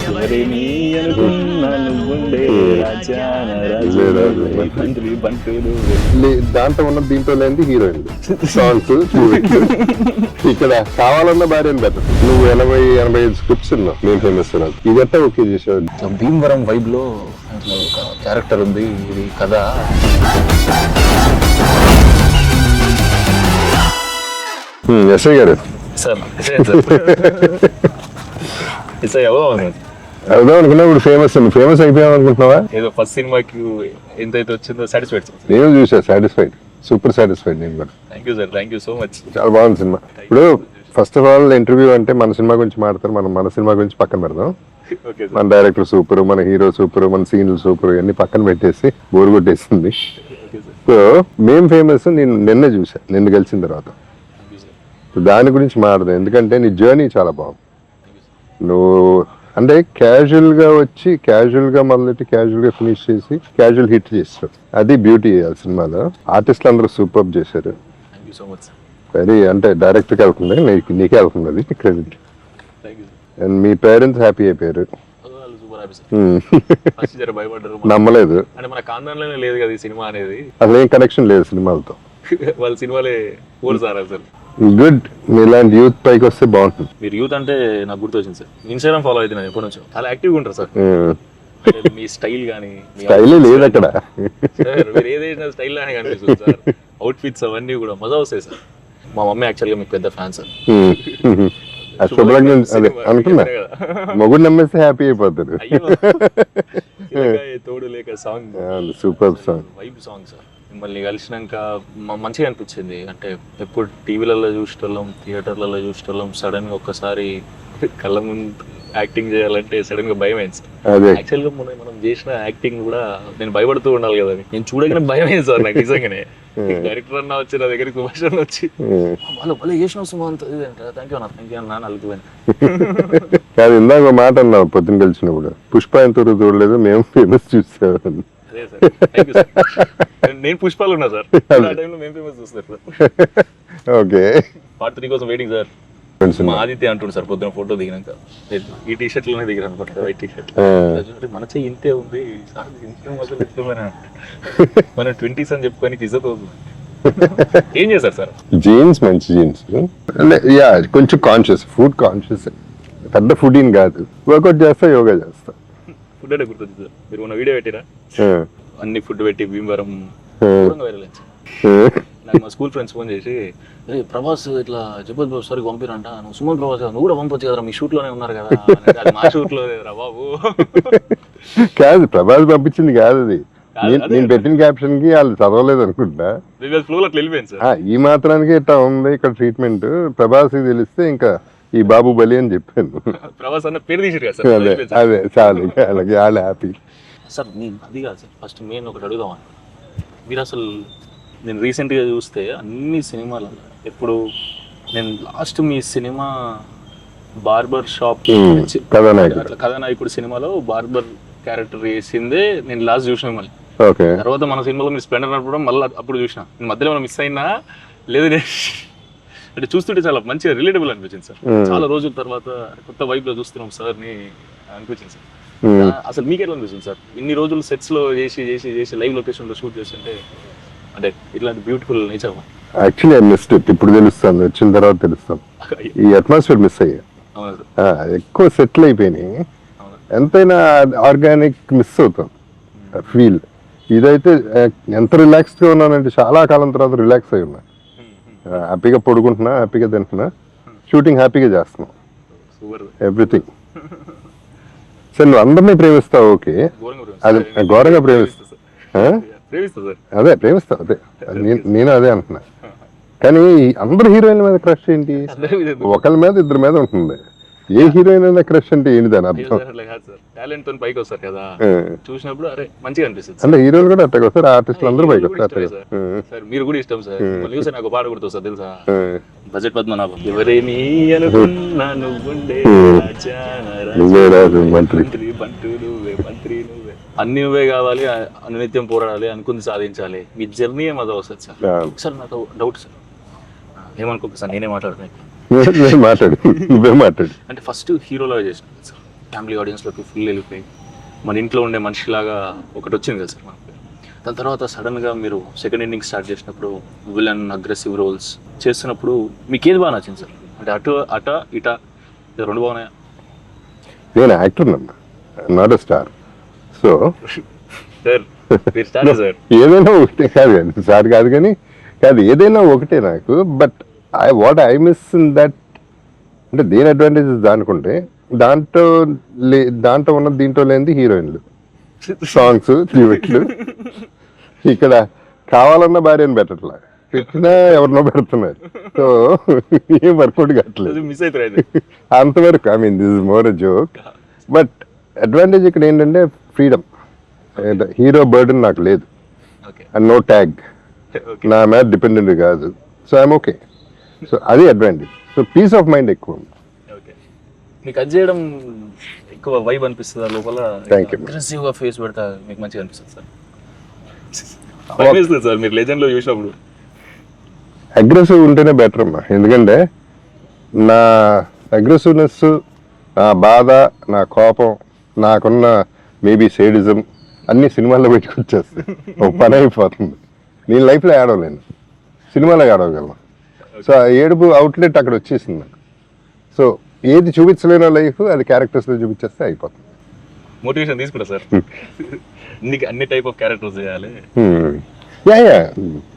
ఎవరేమి అనుకున్నా నువ్వుండే రాజాన రాజు మంత్రి బంటులు. దాంట్లో ఉన్న దీంట్లో లేని హీరోయిన్ సాంగ్స్ ఇక్కడ కావాలన్న భార్యను బెటర్. నువ్వు 80-85 స్క్రిప్ట్స్ ఉన్నావు నేను ఫేమస్ ఇదంతా ఓకే చేసావు. భీమవరం వైబ్ లో ఒక క్యారెక్టర్ ఉంది, ఇది కథ. ఎస్ఐ గారు సార్ అవుదాం అనుకున్నా ఇప్పుడు ఫేమస్ అయిపోయాం అనుకుంటున్నావా? ఏదో ఫస్ట్ సినిమాకి ఎంతైతే వచ్చిందో సాటిస్ఫైడ్ సార్. నేను చూసా, సాటిస్ఫైడ్, సూపర్ సాటిస్ఫైడ్. నేను కూడా thank you sir, thank you so much. చాలా బాగుంది సినిమా. ఇప్పుడు ఫస్ట్ ఆఫ్ ఆల్ ఇంటర్వ్యూ అంటే మన సినిమా గురించి మాట్లాడతారు, మనం మన సినిమా గురించి పక్కన పెడదాం. మన డైరెక్టర్ సూపర్, మన హీరో సూపర్, మన సీన్లు సూపర్, ఇవన్నీ పక్కన పెట్టేసి బోర్ కొట్టేసింది. సో మేం ఫేమస్ నేను నిన్నే చూసా, నిన్ను కలిసిన తర్వాత. దాని గురించి మాట్లాడదాం, ఎందుకంటే నీ జర్నీ చాలా బాగుంది. నువ్వు అంటే క్యాజువల్ గా వచ్చి క్యాజువల్ గా మొదలెట్టి క్యాజువల్ గా ఫినిష్ చేసి క్యాజువల్ హిట్ చేస్తారు. అది బ్యూటీ ఆ సినిమాలో. ఆర్టిస్టులు అందరూ సూపర్ చేశారు. వెరీ అంటే డైరెక్టర్ కి వెళ్తుంది, నీకే వెళ్తుంది అది credit. And me parents happy అయిపోయారు. నమ్మలేదు, అసలు ఏం కనెక్షన్ లేదు సినిమాలతో. వాళ్ళ సినిమాలే సార్. గుడ్, మీలాంటి యూత్ పైకి వస్తే బాగుంటుంది. మీరు యూత్ అంటే నాకు గుర్తొచ్చింది సార్, ఇన్స్టాగ్రామ్ ఫాలో అవుతున్నాను ఎప్పటి నుంచో. చాలా యాక్టివ్గా ఉంటారు సార్. మీ స్టైల్ కానీ స్టైల్ లేదు అక్కడ, మీరు ఏదైనా స్టైల్ లానే కనిపిస్తుంది సార్. అవుట్ ఫిట్స్ అవన్నీ కూడా మజా వస్తాయి సార్. మా మమ్మీ యాక్చువల్గా మీకు పెద్ద ఫ్యాన్ సార్. అదే అనుకున్నా, మొగుడు నమ్మేస్తే హ్యాపీ అయిపోతారు. తోడు లేక song super song, vibe song sir. మిమ్మల్ని కలిసినాక మంచిగా అనిపించింది. అంటే ఎప్పుడు టీవీలలో చూసేటోళ్ళం, థియేటర్లలో చూసేటోళ్ళం, సడన్ గా ఒక్కసారి కళ్ళ ముందు యాక్టింగ్ చేయాలంటే సడన్ గా భయం అయింది సార్. యాక్చువల్ గా మనం చేసిన యాక్టింగ్ కూడా నేను భయపడుతూ ఉండాలి కదా, నేను చూడగానే భయం అయింది సార్ నాకు నిజంగానే. డైరెక్టర్ అన్న వచ్చి నా దగ్గరికి సుభాష్ అన్న వచ్చి వాళ్ళు చేసిన సుమంత్ థ్యాంక్ యూ అన్న అలుగుపోయాను. కాదు, ఇందాక మాట అన్నావు పొద్దున్న కలిసినప్పుడు, పుష్ప ఎంత చూడలేదు మేము ఫేమస్ చూసాం. నేను పుష్పాలు ఉన్నా సార్, మేము ఫేమస్ చూస్తారు సార్. ఓకే, పార్ట్ 3 కోసం వెయిటింగ్ సార్. మా ఆదిత్య అంటుండు సార్ పొద్దున ఫోటో దిగినాక, ఈ టీ షర్ట్ లోనే దిగారు అనుకుంటా, వైట్ టీ షర్ట్. మన చెయ్యి ఇంతే ఉంది, మనం 20s అని చెప్పుకొని ఇజ్జత్ ఏం చేశారు సార్? జీన్స్, మంచి జీన్స్, యా కొంచెం కాన్షియస్, ఫుడ్ కాన్షియస్. పెద్ద ఫుడ్ ఏం కాదు, వర్కౌట్ చేస్తా, యోగా చేస్తా. ఫుడ్ అంటే గుర్తుంది సార్, మీరు ఉన్న వీడియో పెట్టిరా అన్ని ఫుడ్ పెట్టి భీమవరం వైరల్ అయింది. నాకు మా స్కూల్ ఫ్రెండ్స్ ఫోన్ చేసి, ప్రభాస్ ఇట్లా జబర్దస్త్ బాబు సార్ పంపిరంట, నువ్వు సుమన్ ప్రభాస్ నువ్వు కూడా పంపొచ్చు కదా, మీ షూట్ లోనే ఉన్నారు కదా. మా షూట్ లో రా బాబు. కాదు, ప్రభాస్ పంపించింది కాదు అది, నేను పెట్టిన క్యాప్షన్ కి వాళ్ళు చదవలేదు అనుకుంటా, ఈ మాత్రానికి ఇట్లా ఉంది ఇక్కడ ట్రీట్మెంట్. ప్రభాస్ కి తెలిస్తే ఇంకా ఈ బాబు బలి అని చెప్పాను. ప్రభాస్ అన్న పేరు తీసారు కదా సార్, అదే చాలు, అలాగే వాళ్ళు హ్యాపీ సార్. నేను అది కాదు సార్, ఫస్ట్ మెయిన్ ఒకటి అడుగుదామని. మీరు అసలు నేను రీసెంట్గా చూస్తే అన్ని సినిమాలలో ఎప్పుడు నేను లాస్ట్ మీ సినిమా బార్బర్ షాప్ కథానాయకుడు సినిమాలో బార్బర్ క్యారెక్టర్ వేసిందే నేను లాస్ట్ చూసిన. మళ్ళీ తర్వాత మన సినిమాలో మీరు స్ప్లెండర్ నడపడం మళ్ళీ అప్పుడు చూసిన. నేను మధ్యలో ఏమైనా మిస్ అయినా లేదు, అంటే చూస్తుంటే చాలా మంచిగా రిలేటబుల్ అనిపించింది సార్. చాలా రోజుల తర్వాత కొత్త వైబ్ లో చూస్తున్నాం సార్ ని అనిపించింది సార్. అసలు మీకు ఎట్లా అనిపిస్తుంది సార్, ఇన్ని రోజులు సెట్స్ లో చేసి చేసి చేసి లైవ్ లొకేషన్ లో షూట్ చేస్తుంటే, అంటే ఇట్లాంటి beautiful nature? Actually I missed it, ఇప్పుడు తెలుస్తాను, వచ్చిన తర్వాత తెలుస్తాను. ఈ అట్మాస్ఫియర్ మిస్ అయ్యా, ఎక్కువ సెటిల్ అయిపోయినాయి. ఎంతైనా ఆర్గానిక్ మిస్ అవుతాం ఫీల్. ఇదైతే ఎంత రిలాక్స్డ్ గా ఉన్నానంటే చాలా కాలం తర్వాత రిలాక్స్ అయి ఉన్నా, హ్యాపీగా పడుకుంటున్నా, హ్యాపీగా తింటున్నా, షూటింగ్ హ్యాపీగా చేస్తున్నాం, ఎవ్రీథింగ్. సరే, నువ్వు అందరినీ ప్రేమిస్తావు, ఓకే, అది ఘోరంగా ప్రేమిస్తా, అదే ప్రేమిస్తావు, అదే నేను అదే అంటున్నా. కానీ అందరు హీరోయిన్ల మీద క్రష్ ఏంటి? ఒకళ్ళ మీద ఇద్దరి మీద ఉంటుంది. ఏ హీరోయిన్ అయినా క్రష్ అంటే ఏంటి దాని అర్థం? చూసినప్పుడు అరే మంచిగా అనిపిస్తుంది. అంటే హీరోలు కూడా అట్టగా వస్తారు, ఆర్టిస్టులు అందరూ పైకి వస్తారు. మీరు కూడా ఇష్టం సార్, చూస్తే నాకు పాట గుర్తు సార్ తెలుసా, బడ్జెట్ పద్మనాభం. ఎవరేమి అనుకున్నా నువ్వుండే మంత్రి అన్ని నువ్వే కావాలి, అనునిత్యం పోరాడాలి, అనుకుంది సాధించాలి, మీ జర్నీ ఏమదో వస్తుంది సార్. సార్ నాకు డౌట్ సార్, ఏమనుకోక సార్ నేనే మాట్లాడుతున్నాను. మాట్లాడు, నువ్వే మాట్లాడు. అంటే ఫస్ట్ హీరోలో చేసిన సార్, ఫ్యామిలీ ఆడియన్స్లోకి ఫుల్ వెళ్ళిపోయి మన ఇంట్లో ఉండే మనిషిలాగా ఒకటి వచ్చింది కదా సార్ మనకి. దాని తర్వాత సడన్గా మీరు సెకండ్ ఇన్నింగ్ స్టార్ట్ చేసినప్పుడు విలన్ అగ్రెసివ్ రోల్స్ చేస్తున్నప్పుడు మీకు ఏది బాగా నచ్చింది సార్? అంటే అట ఇట రెండు బాగున్నాయా? నేను యాక్టర్ అన్నా, not a star. So sir మీరు స్టార్ సార్. ఏదైనా ఒకటే కాదు కానీ సార్ కాదు కానీ కాదు, ఏదైనా ఒకటే నాకు. But what I miss in that అంటే దేని అడ్వాంటేజెస్ దానికుంటే దాంట్లో ఉన్న దీంట్లో లేనిది హీరోయిన్లు, సాంగ్స్, డ్యూయెట్లు. ఇక్కడ కావాలన్న భార్యను పెట్టట్లా, పెట్టినా ఎవరినో పెడుతున్నారు. సో ఏం వర్కౌట్ కావట్లేదు మిస్ అవుతారు అంతవరకు. I mean this is more a joke. But advantage ఇక్కడ ఏంటంటే ఫ్రీడమ్. హీరో బర్డన్ నాకు లేదు, అండ్ నో ట్యాగ్, నా మీద డిపెండెంట్ కాదు. So I'm okay. సో అది advantage. So peace of mind ఎక్కువ ఉంది. మీకు అది చేయడం ఎక్కువ వైబ్ అనిపిస్తుందా లోపల? Thank you. అగ్రెసివ్గా ఫేస్ పెడతా మీకు మంచిగా అనిపిస్తుంది సార్? సార్ మీరు లెజెండ్లో చూసినప్పుడు అగ్రెసివ్ ఉంటేనే బెటర్ అమ్మా. ఎందుకంటే నా అగ్రెసివ్నెస్, నా బాధ, నా కోపం, నాకున్న మేబీ సేడిజం అన్ని సినిమాల్లో పెట్టుకొచ్చేస్తాయి. ఒక పని అయిపోతుంది. నేను లైఫ్లో ఏడవలేను, సినిమాలో ఏడవగలను. సో ఆ ఏడుపు అవుట్లెట్ అక్కడ వచ్చేసింది నాకు. సో ఏది చూపించలేనో లైఫ్ అది క్యారెక్టర్స్లో చూపించేస్తే అయిపోతుంది. మోటివేషన్ తీసుకుంటా సార్. నీకు అన్ని టైప్ ఆఫ్ క్యారెక్టర్స్ చేయాలి. యా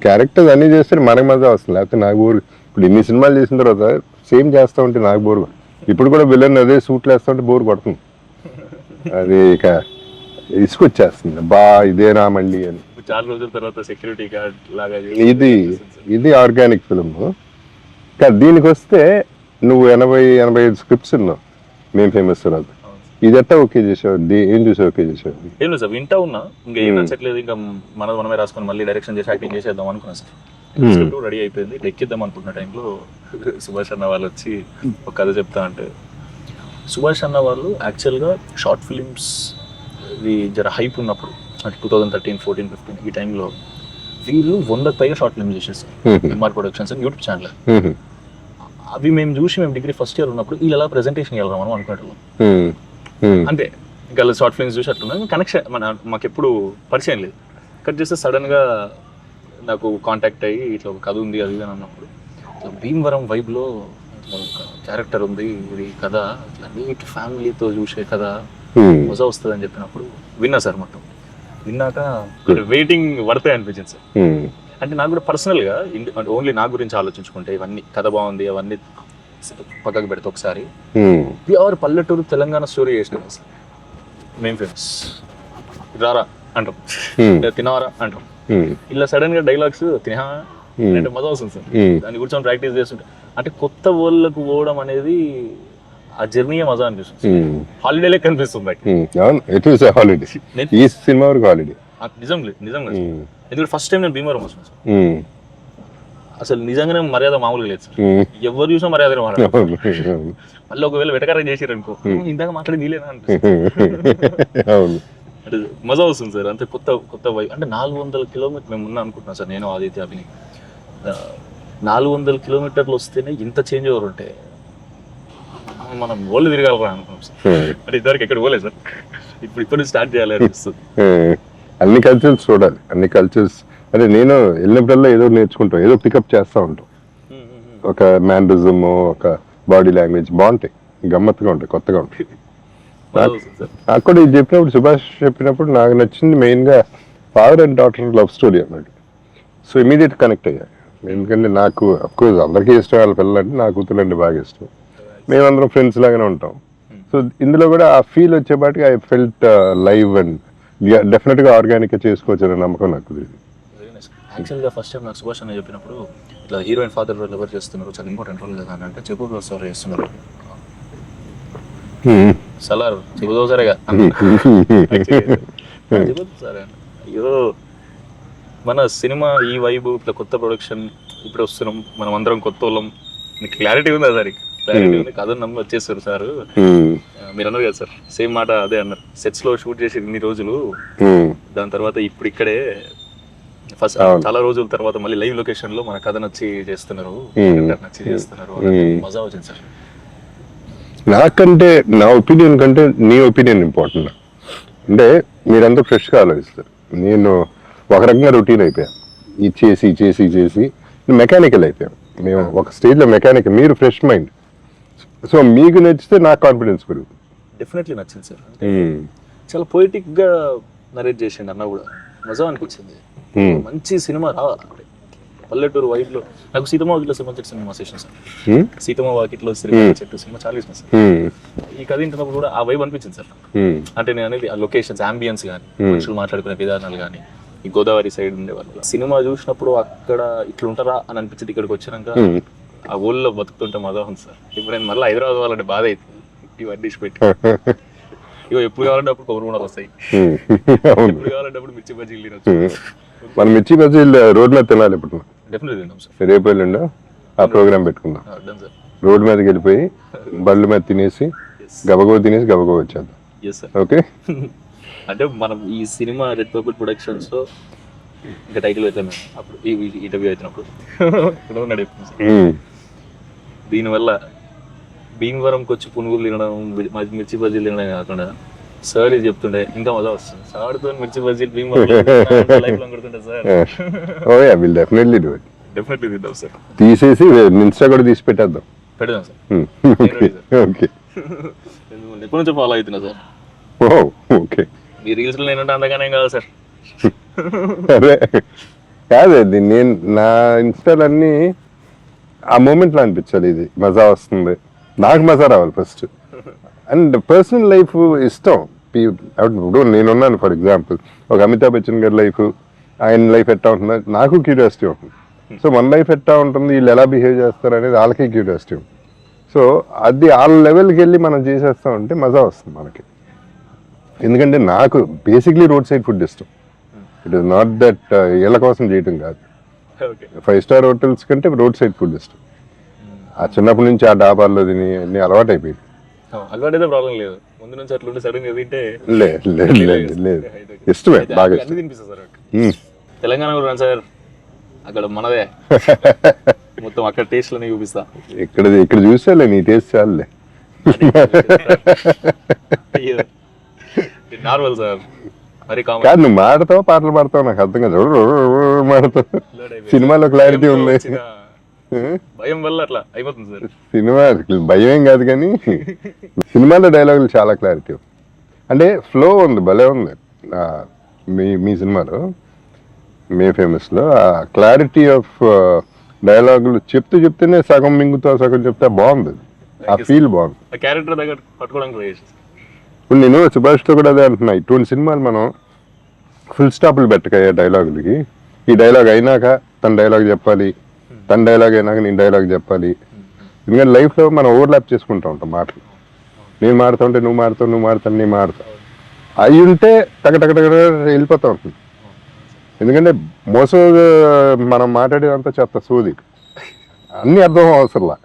క్యారెక్టర్స్ అన్ని చేస్తే మనకు మజా వస్తుంది. లేకపోతే నాకు బోర్. ఇప్పుడు ఇన్ని సినిమాలు చేసిన తర్వాత సేమ్ చేస్తూ ఉంటే నాకు బోర్. ఇప్పుడు కూడా విలన్ అదే సూట్లు వేస్తూ ఉంటే బోర్ కొడుతుంది. అది ఇక ఇసుకొచ్చేస్తుంది, ఇదేనా మళ్ళీ అని. చాలా రోజుల తర్వాత సెక్యూరిటీ గార్డ్ లాగా ఇది ఆర్గానిక్ ఫిల్మ్. కానీ దీనికి వస్తే నువ్వు 80-85 స్క్రిప్ట్స్ ఉన్నావు మేము ఫేమస్ తర్వాత. ఇది ఎట్టా ఓకే చేసావు? ఏం చూసి ఓకే చేసావు? ఏం లేదు సార్, వింటా ఉన్నా. ఇంకా ఏం నచ్చట్లేదు, ఇంకా మనమే రాసుకొని మళ్ళీ డైరెక్షన్ చేసి యాక్టింగ్ చేసేద్దాం అనుకున్నా సార్. స్క్రిప్ట్ రెడీ అయిపోయింది, ఎక్కిద్దాం అనుకుంటున్న టైంలో సుభాష్ అన్న వాళ్ళు వచ్చి ఒక కథ చెప్తా అంటే. సుభాష్ అన్న వాళ్ళు యాక్చువల్గా షార్ట్ ఫిలిమ్స్ జర హైప్ ఉన్నప్పుడు అంటే 2013, 14, 15 ఈ టైంలో వీళ్ళు 100కి పైగా షార్ట్ ఫిల్మ్స్ చేసేస్తారు. ఎంఆర్ ప్రొడక్షన్స్ అని యూట్యూబ్ ఛానల్. అవి మేము చూసి మేము డిగ్రీ ఫస్ట్ ఇయర్ ఉన్నప్పుడు వీళ్ళు ఎలా ప్రెజెంటేషన్ వెళ్ళాం మనం అనుకునేటోళ్ళం. అంతే, ఇంకా షార్ట్ ఫిల్మ్స్ చూసి అట్లున్నాం. కనెక్షన్ మాకు ఎప్పుడు పరిచయం లేదు. కట్ చేస్తే సడన్గా నాకు కాంటాక్ట్ అయ్యి ఇట్లా ఒక కథ ఉంది అది అని అన్నప్పుడు, భీమవరం వైబ్లో క్యారెక్టర్ ఉంది, ఇది కథ ఇట్లా నీట్ ఫ్యామిలీతో చూసే కథ మజా వస్తుంది అని చెప్పినప్పుడు విన్నా సార్. మొత్తం విన్నాక వెయిటింగ్ పడతాయి అనిపించింది సార్. అంటే నాకు కూడా పర్సనల్గా ఓన్లీ నా గురించి ఆలోచించుకుంటే ఇవన్నీ కథ బాగుంది అవన్నీ పక్కకు పెడితే ఒకసారి ప్యూర్ పల్లెటూరు తెలంగాణ స్టోరీ చేసినాం సార్. మేము ఫేమస్ రారా అంటాం, తినవరా అంటాం. ఇలా సడన్ గా డైలాగ్స్ తినా అంటే మజా వస్తుంది సార్. దాన్ని కూర్చొని ప్రాక్టీస్ చేస్తుంటే అంటే కొత్త వరల్డ్కు పోవడం అనేది ఆ జర్నీ మజా అనిపిస్తుంది. హాలిడే లెక్క అనిపిస్తుంది. నిజంగా ఎందుకంటే ఫస్ట్ టైం నేను భీమవరం వస్తున్నాను సార్. అసలు నిజంగానే మర్యాద మామూలుగా లేదు సార్. ఎవరు చూసినా మర్యాద మళ్ళీ ఒకవేళ వెటకారం చేసారు అనుకో, ఇందాక మాట్లాడి నీలేనా అనిపిస్తుంది. అంటే మజా వస్తుంది సార్. అంతే కొత్త వై అంటే 400 కిలోమీటర్ మేము ఉన్నా అనుకుంటున్నాం సార్, నేను ఆదిత్య అభిని. 400 కిలోమీటర్లు వస్తేనే ఇంత చేంజ్ ఓవర్ ఉంటే మనం ఓళ్ళు తిరగాలరా అనుకున్నాం సార్. అంటే ఇద్దరికి ఎక్కడ పోలేదు సార్. ఇప్పుడు స్టార్ట్ చేయాలి అనిపిస్తుంది. అన్ని కల్చర్స్ చూడాలి, అన్ని కల్చర్స్. అంటే నేను వెళ్ళినప్పుడల్లా ఏదో నేర్చుకుంటాం, ఏదో పికప్ చేస్తూ ఉంటాం. ఒక మ్యానరిజం, ఒక బాడీ లాంగ్వేజ్ బాగుంటాయి, గమ్మత్తుగా ఉంటాయి, కొత్తగా ఉంటాయి. అక్కడ ఇది చెప్పినప్పుడు సుభాష్ చెప్పినప్పుడు నాకు నచ్చింది మెయిన్గా father and daughter love story అన్నాడు. సో ఇమీడియట్ కనెక్ట్ అయ్యా. ఎందుకంటే నాకు అఫ్కోర్స్ అందరికీ ఇష్టం వాళ్ళ పిల్లలంటే, నా కూతురంటే బాగా ఇష్టం. మేమందరం ఫ్రెండ్స్ లాగానే ఉంటాం. సో ఇందులో కూడా ఆ ఫీల్ వచ్చేపాటికి ఐ ఫెల్ట్ లైవ్ అండ్ డెఫినెట్గా ఆర్గానిక్గా చేసుకోవచ్చు అనే నమ్మకం నాకు. యాక్చువల్గా ఫస్ట్ టైం నాకు సుభాష్ అన్న చెప్పినప్పుడు ఇట్లా హీరోయిన్ ఫాదర్ రోల్ ఎవరు చేస్తున్నారు, చాలా ఇంపార్టెంట్ రోల్ కదా అని అంటే చెప్పుకో సార్ చేస్తున్నారు. సలార్ చెబుదో సరేగా సరే. అయ్యో మన సినిమా ఈ వైబు ఇట్లా కొత్త ప్రొడక్షన్ ఇప్పుడు వస్తున్నాం, మనం అందరం కొత్త వాళ్ళం. మీకు క్లారిటీ ఉందా సార్? క్లారిటీ ఉంది. కథ నమ్మి వచ్చేస్తారు సార్. మీరు అన్నారు కదా సార్, సేమ్ మాట అదే అన్నారు. సెట్స్ లో షూట్ చేసి ఇన్ని రోజులు, దాని తర్వాత ఇప్పుడు ఇక్కడే ఫస్ట్ చాలా రోజుల తర్వాత మళ్ళీ లైవ్ లొకేషన్ లో మన కథ నచ్చి చేస్తున్నారు, మజా వచ్చింది సార్. నాకంటే నా ఒపీనియన్ కంటే నీ ఒపీనియన్ ఇంపార్టెంట్. అంటే మీరంతా ఫ్రెష్గా ఆలోచిస్తారు, నేను ఒక రకంగా రొటీన్ అయిపోయాను. ఇది చేసి చేసి చేసి మెకానికల్ అయిపోయాం. మేము ఒక స్టేజ్లో మెకానికల్, మీరు ఫ్రెష్ మైండ్. సో మీకు నచ్చితే నాకు కాన్ఫిడెన్స్ పెరుగుతుంది. డెఫినెట్లీ నచ్చింది సార్. చాలా పొయిటిక్గా నరేట్ చేసిండు అన్న కూడా, మజా అనిపించింది. మంచి సినిమా రావాలి పల్లెటూరు వైబ్లో. నాకు సీతమ్మ వాకిట్లో సినిమా చెట్టు సినిమా చేసిన సార్. సీతమ్మ వాకిట్లో సినిమా చెట్టు సినిమా చాలా ఇష్టం సార్. ఈ కథ వింటున్నప్పుడు కూడా ఆ వైబ్ అనిపించింది సార్. అంటే నేను అనేది ఆ లొకేషన్స్, అంబియన్స్ కానీ, మనుషులు మాట్లాడుకునే విధానాలు కానీ, ఈ గోదావరి సైడ్ ఉండే వాళ్ళు సినిమా చూసినప్పుడు అక్కడ ఇట్లుంటారా అని అనిపించింది. ఇక్కడికి వచ్చినాక ఆ ఊళ్ళో బతుకుతుంటే మజా ఉంది సార్. ఇప్పుడు నేను మళ్ళీ హైదరాబాద్ వాళ్ళంటే బాధ అవుతుంది. ఇవన్నీ డిష్ పెట్టి ఇగో ఎప్పుడు కావాలంటే అప్పుడు కొబ్బరి బొండాలు వస్తాయి, ఎప్పుడు కావాలంటే అప్పుడు మిర్చి బజ్జీలు తినొచ్చు. మనం మిర్చి బజ్జీలు రోడ్ మీద తినాలి ఇప్పుడు. డెఫినెట్లీ తిన్నాం సార్. రేపు వెళ్ళిండో ఆ ప్రోగ్రామ్ పెట్టుకుందాం. రోడ్ మీదకి వెళ్ళిపోయి బళ్ళు మీద తినేసి గబగబ తినేసి గబగబ వచ్చేద్దాం. ఓకే. అంటే మనం ఈ సినిమా రెడ్ పర్పుల్ ప్రొడక్షన్స్ లో ఇంకా టైటిల్ అయితే మేము అప్పుడు ఈ ఇంటర్వ్యూ అవుతున్నప్పుడు దీనివల్ల భీమవరంకి వచ్చి పునుగులు తినడం, మిర్చి బజ్జీలు తినడం కాకుండా సార్ ఇది చెప్తుండే ఇంకా మజా వస్తుంది. సార్తో మిర్చి బజ్జీలు భీమవరం కొడుతుంటే sir. Oh yeah, will definitely do it. Definitely తిందాం సార్. తీసేసి ఇన్స్టా కూడా తీసి పెట్టేద్దాం. పెడదాం సార్. ఓకే. ఎప్పటి నుంచో ఫాలో అవుతున్నా సార్. ఓ ఓకే. మీ రీల్స్ లో నేనంటే అంతగానే కాదు సార్. అదే కాదు, నేను నా ఇన్స్టాలన్నీ ఆ మూమెంట్లో అనిపించాలి, ఇది మజా వస్తుంది, నాకు మజా రావాలి ఫస్ట్. అండ్ పర్సనల్ లైఫ్ ఇష్టం. ఇప్పుడు నేనున్నాను ఫర్ ఎగ్జాంపుల్, ఒక అమితాబ్ బచ్చన్ గారి లైఫ్, ఆయన లైఫ్ ఎట్టా ఉంటుందో నాకు క్యూరియాసిటీ ఉంటుంది. సో మన లైఫ్ ఎట్టా ఉంటుంది, వీళ్ళు ఎలా బిహేవ్ చేస్తారు అనేది వాళ్ళకి క్యూరియాసిటీ ఉంటుంది. సో అది వాళ్ళ లెవెల్కి వెళ్ళి మనం చేసేస్తామంటే మజా వస్తుంది మనకి. ఎందుకంటే నాకు బేసిక్లీ రోడ్ సైడ్ ఫుడ్ ఇష్టం. ఇట్ ఈస్ నాట్ దట్ ఇళ్ళ కోసం చేయటం కాదు. 5 స్టార్ హోటల్స్ కంటే రోడ్ సైడ్ ఫుడ్ ఇష్టం. ఆ చిన్నప్పటి నుంచి ఆ డాబాల్లో తిని అన్ని అలవాటు అయిపోయింది. అలవాటైతే ప్రాబ్లం లేదు, ముందు నుంచి అట్లుంటే సడన్ గా తింటే లేదు ఇష్టమే, బాగా ఇష్టం. తినిపిస్తా సార్. తెలంగాణ కూడా సార్, అక్కడ మనదే మొత్తం అక్కడ టేస్ట్ లోనే చూపిస్తా. ఇక్కడ చూసేలే, నీ టేస్ట్ చాలులే. నార్మల్ సార్, మరి కాదు నువ్వు మాడతావు, పాటలు పాడతావు, నాకు అర్థం కాదు. మాడతావు, సినిమాలో క్లారిటీ ఉంది. భయం వల్ల అట్లా అయిపోతుంది సార్. సినిమా భయం ఏం కాదు కానీ సినిమాలో డైలాగులు చాలా క్లారిటీ, అంటే ఫ్లో ఉంది, భలే ఉంది. మీ సినిమాలో మే ఫేమస్లో ఆ క్లారిటీ ఆఫ్ డైలాగులు చెప్తేనే సగం మింగుతా సగం చెప్తే బాగుంది. ఆ ఫీల్ బాగుంది. క్యారెక్టర్ దగ్గర పట్టుకోవడానికి ట్రై చేసి. ఇప్పుడు నేను సుభాష్తో కూడా అదే అంటున్నా, ఇటువంటి సినిమాలు మనం ఫుల్ స్టాప్లు పెట్టక డైలాగులకి. ఈ డైలాగ్ అయినాక తన డైలాగ్ చెప్పాలి, తన డైలాగ్ అయినాక నేను డైలాగ్ చెప్పాలి. ఎందుకంటే లైఫ్లో మనం ఓవర్లాప్ చేసుకుంటూ ఉంటాం మాటలు. నేను మాడుతూ ఉంటే నువ్వు మాడుతావు, నువ్వు మాడుతాను నేను మాడుతావు. అవి ఉంటే టగటగట వెళ్ళిపోతూ ఉంటుంది. ఎందుకంటే మనం మాట్లాడేదంతా చెత్త సోది, అన్నీ అర్థం అవసరంలా.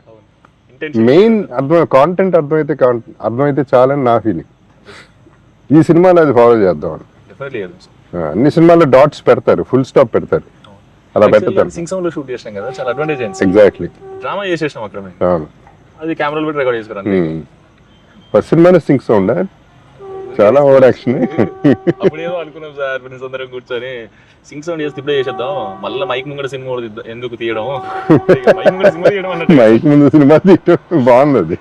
మెయిన్ కాంటెంట్ అర్థమైతే చాలని నా ఫీలింగ్. ఈ సినిమాలో అది ఫాలో చేద్దాం. అన్ని సినిమాల్లో డాట్స్ పెడతారు, ఫుల్ స్టాప్ పెడతారు, అలా పెడతారు. సింగ్సౌండ్ లో షూట్ చేసాం కదా, చాలా అడ్వాంటేజ్ అయింది. ఎగ్జాక్ట్లీ. డ్రామా చేసేసాం అక్కడ, అది కెమెరాలో పెట్టి రికార్డ్ చేసుకున్నాను. ఫస్ట్ సినిమానే సింగ్ సౌండ్, చాలా ఓవర్ యాక్షన్. అప్పుడు ఏదో అనుకున్నాం సార్, ఫ్రెండ్స్ అందరం కూర్చొని సింగ్ సౌండ్ చేస్తే ఇప్పుడే చేసేద్దాం, మళ్ళీ మైక్ ముందు సినిమా ఎందుకు తీయడం, మైక్ ముందు సినిమా తీయడం అన్నట్టు. మైక్ ముందు సినిమా తీయడం బాగుంది,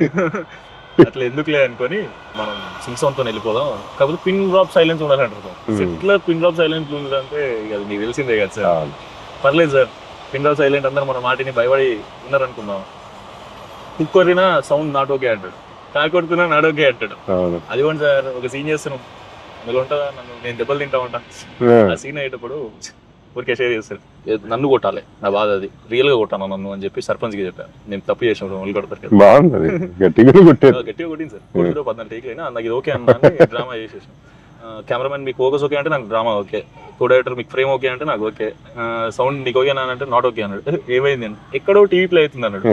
అట్లా ఎందుకులే అనుకొని మనం సింగ్ సౌండ్ తో వెళ్ళిపోదాం. కాకపోతే పిన్ డ్రాప్ సైలెన్స్ ఉండాలంటారు. ఇట్లా పిన్ డ్రాప్ సైలెన్స్ ఉందంటే అది మీకు తెలిసిందే కదా సార్. పర్లేదు సార్, పిన్ డ్రాప్ సైలెంట్ అందరూ మన మాటిని భయపడి ఉన్నారనుకుందాం. కుక్కరినా సౌండ్ నాట్ ఓకే అంటాడు, కాకొడుతున్నా నాట్ ఓకే అంటాడు. అది కూడా సార్ ఒక సీన్ చేస్తున్నాం, అందులో ఉంటుందా నన్ను నేను దెబ్బలు తింటా ఉంటా. ఆ సీన్ అయ్యేటప్పుడు ఊరికే షేర్ చేస్తారు, నన్ను కొట్టాలి, నా బాధ అది, రియల్ గా కొట్టాను నన్ను అని చెప్పి సర్పంచ్కి చెప్పాను. నేను తప్పు చేసినప్పుడు వాళ్ళు కొడతారు కదా, బాగుంది, గట్టిగా కొట్టింది సార్. 14 టేక్ అయినా నాకు ఇది ఓకే అన్నా, డ్రామా చేసేసాను. కెమెరామెన్ మీకు ఫోకస్ ఓకే అంటే నాకు డ్రామా ఓకే, కో డైరెక్టర్ మీకు ఫ్రేమ్ ఓకే అంటే నాకు ఓకే, సౌండ్ నీకు ఓకే అంటే నాట్ ఓకే అన్నాడు. ఏమైంది అని, ఎక్కడో టీవీ ప్లే అవుతుంది అన్నాడు.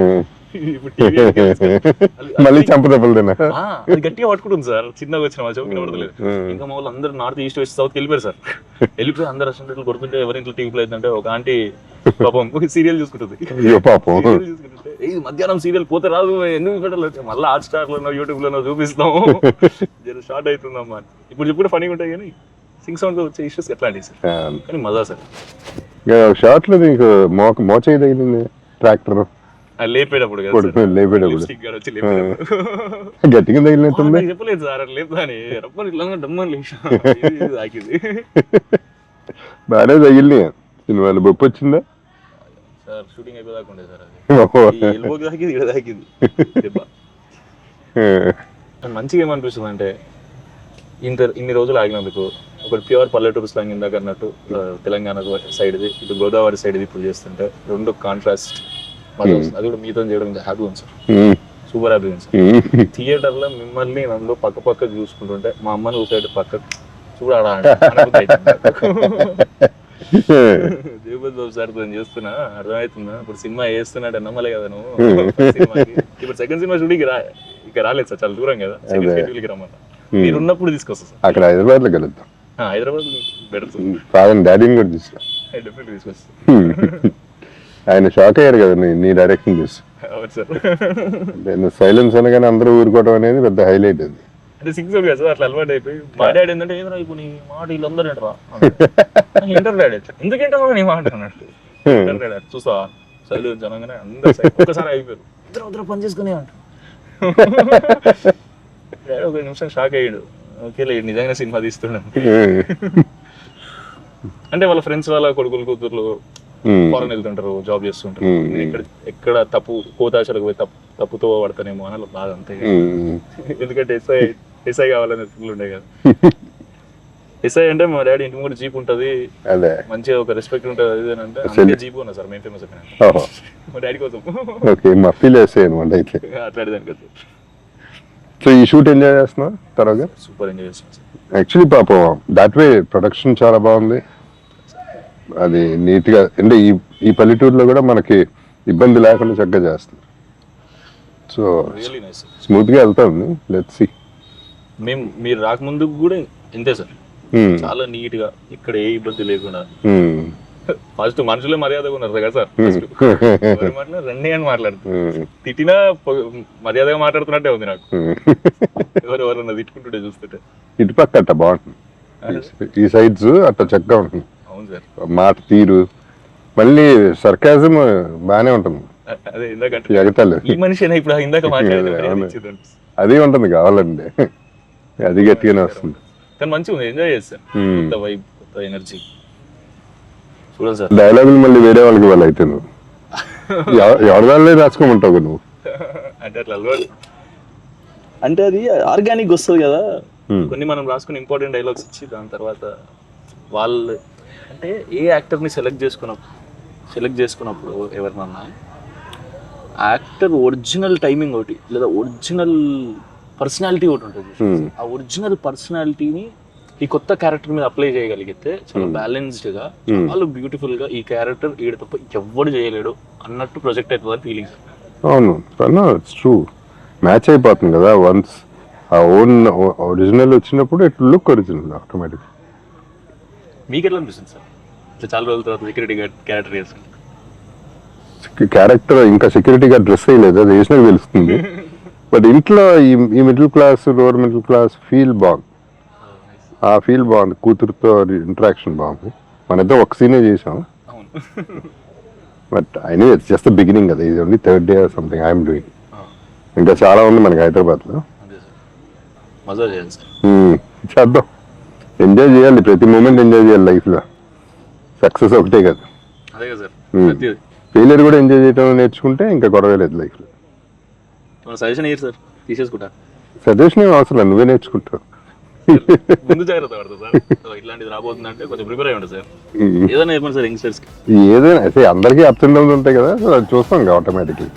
మళ్ళీ చంపదెబ్బలు అది గట్టిగా పట్టుకుంటుంది సార్, చిన్నగా వచ్చిన మా చౌకి పడతలేదు. ఇంకా మా వాళ్ళు అందరూ నార్త్ ఈస్ట్ వెస్ట్ సౌత్ వెళ్ళిపోయారు సార్. వెళ్ళిపోయి అందరు రెస్టారెంట్లు కొడుతుంటే ఎవరి ఇంట్లో టీవీ ప్లే అవుతుందంటే ఒక ఆంటీ పాపం సీరియల్ చూసుకుంటుంది. ఏ ఇది మధ్యాహ్నం సీరియల్ పోతే రాదు ఎందుకు పెట్టలేదు, మళ్ళీ హాట్ స్టార్లోనో యూట్యూబ్లోనో చూపిస్తాం, జర షార్ట్ అవుతుందమ్మా. ఇప్పుడు చెప్పుడు ఫనీగా ఉంటాయి కానీ సింగ్ సౌండ్ వచ్చే ఇష్యూస్ ఎట్లాంటివి సార్, కానీ మజా సార్. షార్ట్ లో నీకు మోచేయి తగిలింది ట్రాక్టర్ లేపేటప్పుడు లేపేటప్పుడు వచ్చి లేపేటప్పుడు గట్టిగా తగిలినట్టుంది. నాకు చెప్పలేదు సార్ అట్లా లేపుతాని రప్పని ఇట్లా డమ్మని లేచా తాకింది. బాగానే తగిలినాయి సినిమాలు. బొప్పు వచ్చిందా సార్? షూటింగ్ అయిపోదాకా ఉండే సార్, అది ఎల్బోకి తాకింది, ఇక్కడ తాకింది దెబ్బ. మంచిగా ఏమనిపిస్తుంది అంటే ఇన్ని రోజులు ఆగినందుకు ఒకటి ప్యూర్ పల్లెటూరు స్లాంగ్ ఇందాక అన్నట్టు తెలంగాణ సైడ్ది, ఇటు గోదావరి సైడ్ది ఇప్పుడు చేస్తుంటే రెండు కాంట్రాస్ట్ అది కూడా మీతో చేయడం హ్యాపీ ఉంది సార్, సూపర్ హ్యాపీ ఉంది సార్. థియేటర్ లో మిమ్మల్ని నన్ను పక్క చూసుకుంటుంటే మా అమ్మని సైడ్ పక్క చూడాలా జగపతి బాబు సార్ తో చేస్తున్నా అర్థమవుతుందా, ఇప్పుడు సినిమా వేస్తున్నాడు నమ్మలే కదా నువ్వు. ఇప్పుడు సెకండ్ సినిమా షూటింగ్ ఇక రాలేదు సార్, చాలా దూరం కదా, సెకండ్ షెడ్యూల్కి రమ్మన్నా. మీరు ఉన్నప్పుడు తీసుకొస్తా సార్, అక్కడ హైదరాబాద్ లో కలుద్దాం. హైదరాబాద్ పెడుతుంది ఫాదర్ డాడీని కూడా తీసుకురా, డెఫినెట్ తీసుకొస్తా. ఆయన షాక్ అయ్యారు కదా నీ డైరెక్షన్ చూసి. అవును సార్, నేను సైలెన్స్ అనగానే అందరూ ఊరుకోవడం అనేది పెద్ద హైలైట్ అది. అంటే సిక్స్ కదా సార్, అట్లా అలవాటు అయిపోయి మా డాడీ ఏంటంటే ఏదో ఇప్పుడు నీ మాట వీళ్ళందరూ ఏంటరా ఇంటర్ డాడీ ఎందుకు ఏంటో నీ మాట అన్నట్టు ఇంటర్ డాడీ చూసా చదువు జనంగానే అందరూ ఒక్కసారి అయిపోయారు, ఇద్దరు పని చేసుకునే అంట. డాడీ ఒక నిమిషం షాక్ అయ్యాడు, ఓకే నిజంగా సినిమా తీస్తున్నాను. అంటే వాళ్ళ ఫ్రెండ్స్ వాళ్ళ కొడుకులు కూతుర్లు ఫారెన్ వెళ్తుంటారు, జాబ్ చేస్తుంటారు, ఎక్కడ తప్పు కోతాశలకు పోయి తప్పుతో పడతానేమో అని బాధ అంతే. ఎందుకంటే ఎస్ఐ కావాలనే ఉండే కదా. ఎస్ఐ అంటే మా డాడీ ఇంటి ముందు జీప్ ఉంటది, మంచిగా ఒక రెస్పెక్ట్ ఉంటది, అది అంటే అందుకే జీప్ ఉన్నా సార్ మేము ఫేమస్ అయిపోయినా మా డాడీ కోసం. అట్లాంటిదాని కదా. సో ఈ షూట్ ఎంజాయ్ చేస్తున్నా తర్వాత సూపర్ ఎంజాయ్ చేస్తున్నాం సార్. యాక్చువల్లీ పాపం దాట్ వే ప్రొడక్షన్ చాలా బాగుంది, అది నీట్ గా. అంటే ఈ పల్లెటూరులో కూడా మనకి ఇబ్బంది లేకుండా చక్కగా చేస్తుంది. సో స్మూత్ గా వెళ్తా ఉంది. Let's see. మీరు రాకముందు కూడా ఇంతే సార్, చాలా నీట్ గా ఇక్కడ ఏ ఇబ్బంది లేకుండా. ఫస్ట్ మనుషులే మర్యాదగా ఉన్నారు కదా సార్, ఫస్ట్ రండి అని మాట్లాడుతున్నారు, తిట్టినా మర్యాదగా మాట్లాడుతున్నట్టే ఉంది నాకు. ఎవరెవరన్నా తిట్టుకుంటుంటే చూస్తుంటే ఇటుపక్క అట్ట బాగుంటుంది, ఈ సైడ్స్ అట్ట చక్కగా ఉంటుంది. అవును సార్, మాట తీరు మళ్ళీ సర్కాజం బానే ఉంటుంది. అదే ఇందాక ఎగతాలు ఈ మనిషి ఇప్పుడు ఇందాక మాట్లాడేది అది ఉంటుంది కావాలండి, అది గట్టిగానే వస్తుంది. కానీ మంచిగా ఉంది, ఎంజాయ్ చేస్తాను. కొత్త వైబ్, కొత్త ఎనర్జీ చూడాలి సార్. డైలాగులు మళ్ళీ వేరే వాళ్ళకి వాళ్ళు అయితే నువ్వు ఎవరి వాళ్ళే రాసుకోమంటావు నువ్వు. అంటే అట్లా అలవాటు, అంటే అది ఆర్గానిక్ వస్తుంది కదా. కొన్ని మనం రాసుకుని ఇంపార్టెంట్ డైలాగ్స్ ఇచ్చి దాని తర్వాత వాళ్ళు అంటే ఏ యాక్టర్ని సెలెక్ట్ చేసుకున్నప్పుడు ఎవరినన్నా యాక్టర్ ఒరిజినల్ టైమింగ్ ఒకటి లేదా ఒరిజినల్ పర్సనాలిటీ ఒకటి ఉంటుంది. ఆ ఒరిజినల్ పర్సనాలిటీని ఈ కొత్త క్యారెక్టర్ మీద అప్లై చేయగలిగితే చాలా బ్యాలెన్స్డ్ గా, చాలా బ్యూటిఫుల్ గా ఈ క్యారెక్టర్ ఈడ తప్ప ఎవడు చేయలేడు అన్నట్టు ప్రొజెక్ట్ అవుతుంది అని ఫీలింగ్. అవును, ఇట్స్ ట్రూ, మ్యాచ్ అయిపోతుంది కదా. వన్స్ ఆ ఓన్ ఒరిజినల్ వచ్చినప్పుడు ఇట్ లుక్ ఒరిజినల్ ఆటోమేటిక్. మీకు ఎట్లా అనిపిస్తుంది సార్ ఇట్లా చాలా రోజుల తర్వాత సెక్యూరిటీ గార్డ్ క్యారెక్టర్ చేస్తుంది? క్యారెక్టర్ ఇంకా సెక్యూరిటీ గార్డ్ డ్రెస్ అయ్యలేదు, అది వేసినాక తెలుస్తుంది. బట్ ఇంట్లో ఈ middle class, lower middle class feel బాగుంది, ఆ ఫీల్ బాగుంది. కూతురుతో ఇంటరాక్షన్ బాగుంది. మన ఇద్దరు ఒక సీనే చేసాం, but I know it's just the beginning కదా. ఇది only third day something I'm doing. ఇంకా చాలా ఉంది మనకి హైదరాబాద్లో. మజా చేయాలి సార్, చేద్దాం, ఎంజాయ్ చేయాలి, ప్రతి మూమెంట్ ఎంజాయ్ చేయాలి లైఫ్లో. సక్సెస్ ఒకటే కదా, అదే కదా సార్. ఫెయిలియర్ కూడా ఎంజాయ్ చేయడం నేర్చుకుంటే ఇంకా గొడవ లేదు లైఫ్లో. సజెషన్ ఇయ్యారు సార్, తీసేసుకుంటా. సజెషన్ ఏం అవసరం లేదు, నువ్వే నేర్చుకుంటావు. ముందు జాగ్రత్త పడతా సార్, ఇట్లాంటిది రాబోతుంది అంటే కొంచెం ప్రిపేర్ అయ్యి ఉంటుంది సార్. ఏదైనా చెప్పండి సార్ యంగ్స్టర్స్కి. ఏదైనా అయితే అందరికీ అప్స్ అండ్ డౌన్స్ ఉంటాయి కదా, అది చూస్తాం ఆటోమేటిక్లీ.